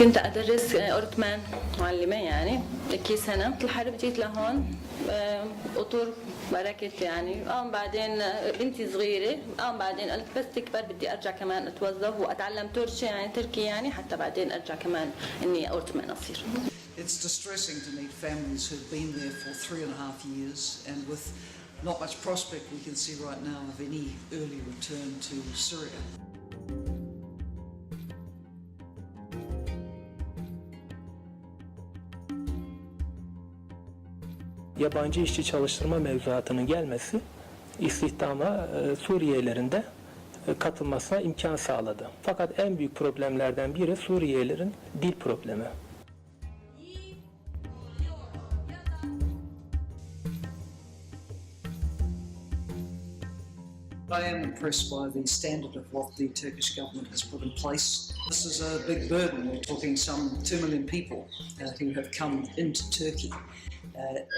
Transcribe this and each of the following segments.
كنت أدرس أورتمان معلمة يعني كي سنة الحرب جيت لهون قطر بركت يعني بعدين بنتي صغيرة بعدين قلت بس تكبر بدي أرجع كمان أتوظف وأتعلم تركي يعني تركي يعني حتى بعدين أرجع كمان إني أورتمان أصير. It's distressing to meet families who've been there for 3.5 years and with not much prospect we can see right now of any early return to Syria. Yabancı işçi çalıştırma mevzuatının gelmesi istihdama Suriyelilerin de katılmasına imkan sağladı. Fakat en büyük problemlerden biri Suriyelilerin dil problemi. I am impressed by the standard of what the Turkish government has put in place. This is a big burden. We're talking some 2 million people who have come into Turkey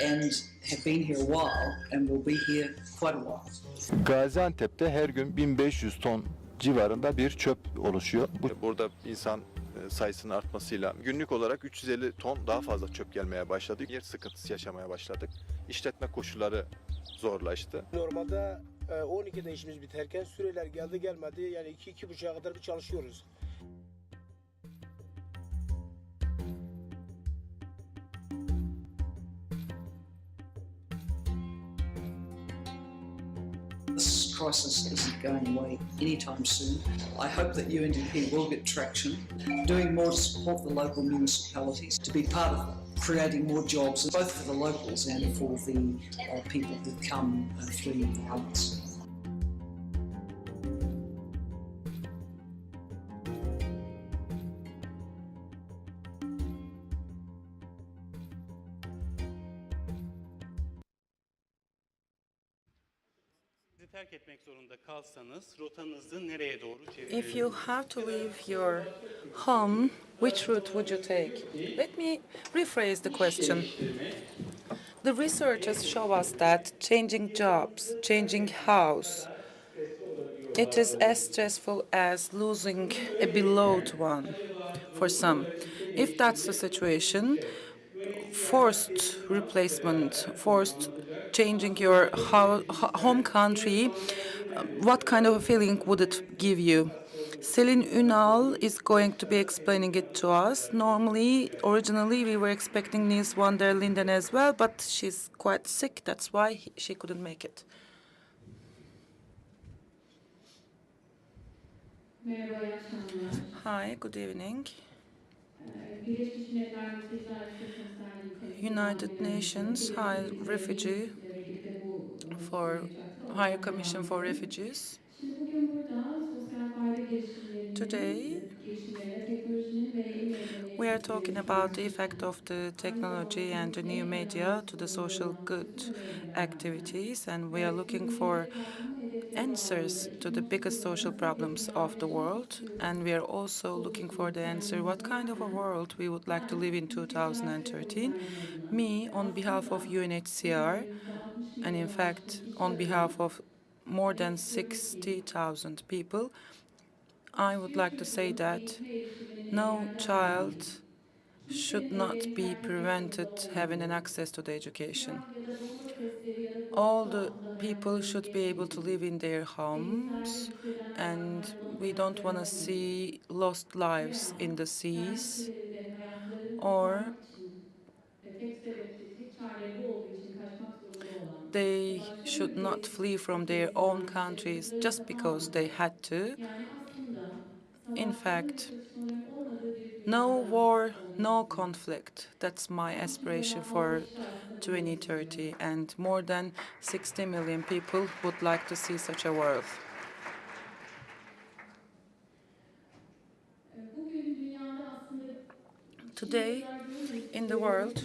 and have been here a while and will be here quite a while. Gaziantep'te her gün 1500 ton civarında bir çöp oluşuyor. Burada insan sayısının artmasıyla günlük olarak 350 ton daha fazla çöp gelmeye başladı. Yer sıkıntısı yaşamaya başladık. İşletme koşulları zorlaştı. Normalde 12'de işimiz biterken süreler geldi gelmedi yani 2-2.30'a kadar bir çalışıyoruz. This crisis isn't going away anytime soon. I hope that UNDP will get traction, doing more to support the local municipalities, to be part of creating more jobs, both for the locals and for the people who come fleeing violence. Terk etmek zorunda kalsanız rotanızı nereye doğru çevirirsiniz? If you have to leave your home, which route would you take? Let me rephrase the question. The researchers show us that changing jobs, changing house, it is as stressful as losing a beloved one for some. If that's the situation, forced replacement, forced changing your home country, what kind of a feeling would it give you? Selin Unal is going to be explaining it to us. Originally, we were expecting Nils van der Linden as well, but she's quite sick. That's why she couldn't make it. Hi, good evening. United Nations High Commission for Refugees. Today, we are talking about the effect of the technology and the new media to the social good activities, and we are looking for answers to the biggest social problems of the world, and we are also looking for the answer what kind of a world we would like to live in 2013. Me, on behalf of UNHCR, and in fact on behalf of more than 60,000 people, I would like to say that no child should not be prevented having an access to the education. All the people should be able to live in their homes, and we don't want to see lost lives in the seas or they should not flee from their own countries just because they had to. In fact, no war, no conflict. That's my aspiration for 2030, and more than 60 million people would like to see such a world. Today, in the world,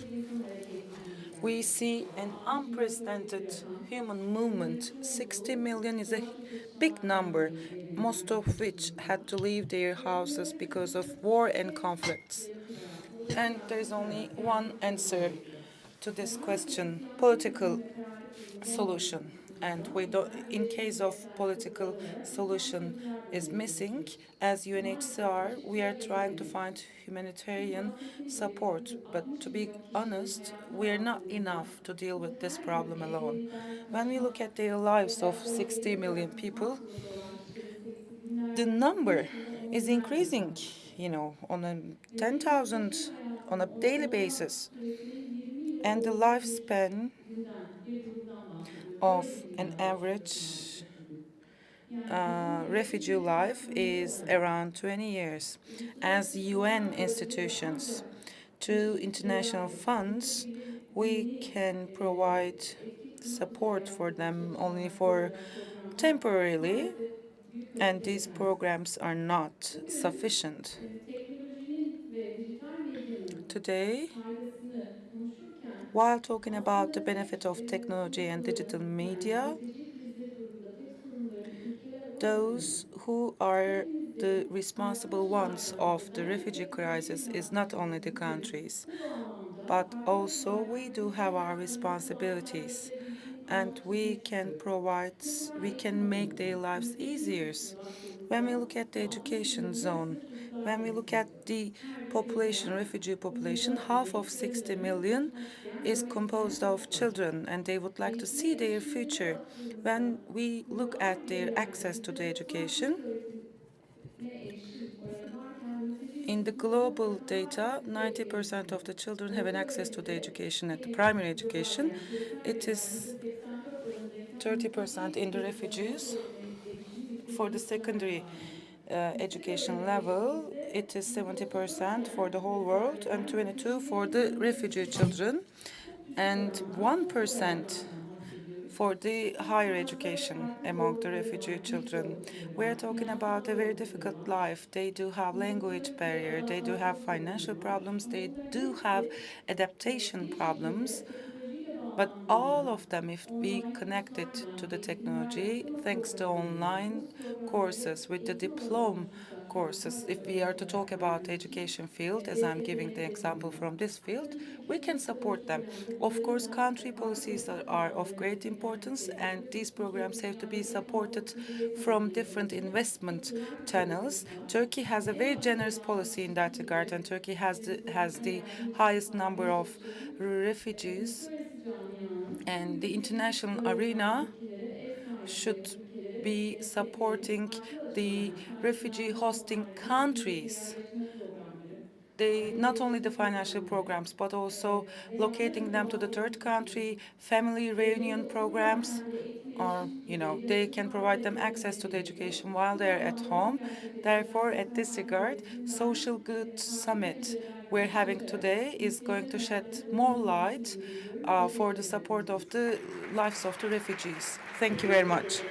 we see an unprecedented human movement. 60 million is a big number, most of which had to leave their houses because of war and conflicts. And there is only one answer to this question: political solution. And we don't, in case of political solution is missing, as UNHCR, we are trying to find humanitarian support. But to be honest, we are not enough to deal with this problem alone. When we look at the lives of 60 million people, the number is increasing, on a 10,000 on a daily basis. And the lifespan of an average refugee life is around 20 years. As UN institutions, through international funds, we can provide support for them only for temporarily, and these programs are not sufficient. Today, while talking about the benefit of technology and digital media, those who are the responsible ones of the refugee crisis is not only the countries, but also we do have our responsibilities, and we can make their lives easier. When we look at the education zone, when we look at the population, refugee population, half of 60 million is composed of children, and they would like to see their future. When we look at their access to the education, in the global data, 90% of the children have an access to the education at the primary education. It is 30% in the refugees. For the secondary education level, it is 70% for the whole world and 22% for the refugee children and 1% for the higher education among the refugee children. We're talking about a very difficult life. They do have language barrier, they do have financial problems, they do have adaptation problems. But all of them, if we connect it to the technology, thanks to online courses, with the diploma courses, if we are to talk about the education field, as I'm giving the example from this field, we can support them. Of course, country policies are of great importance, and these programs have to be supported from different investment channels. Turkey has a very generous policy in that regard, and Turkey has the highest number of refugees, and the international arena should be supporting the refugee hosting countries. Not only the financial programs, but also locating them to the third country, family reunion programs, or, they can provide them access to the education while they're at home. Therefore, at this regard, Social Good Summit we're having today is going to shed more light for the support of the lives of the refugees. Thank you very much.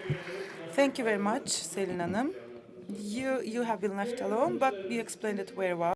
Thank you very much, Selin Hanım. You have been left alone, but you explained it very well.